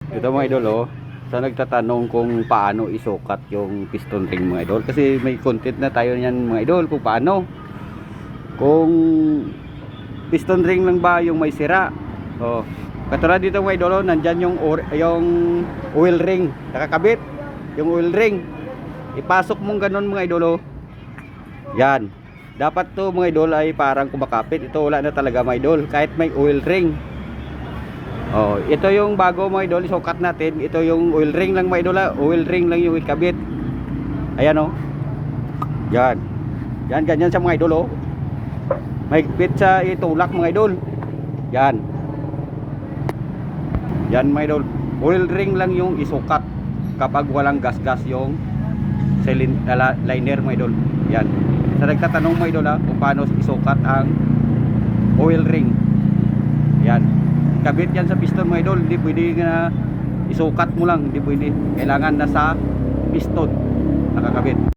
Ito mga idol, oh. Sa nagtatanong kung paano isukat yung piston ring mga idol. Kasi may content na tayo niyan mga idol kung paano. Kung piston ring lang ba yung may sira. Oh. Katulad dito mga idol, oh, nandyan yung oil ring. Nakakabit. Yung oil ring. Ipasok mong ganun mga idol, oh. Yan. Dapat to mga idol ay parang kumakapit. Ito wala na talaga mga idol. Kahit may oil ring. Oh, ito yung bago mga idol, isukat natin. Ito yung oil ring lang mga idol, oil ring lang yung ikabit. Ayan oh. Yan. Yan ganyan sa mga idol oh. May bit sa itulak mga idol. Yan. Yan mga idol. Oil ring lang yung isukat kapag walang gas-gas yung liner mga idol. Yan. Sa nagtatanong mga idol kung paano isukat ang oil ring. Yan. Kabit yan sa piston mga idol, hindi pwede na isukat mo lang, hindi pwede, kailangan nasa piston nakakabit.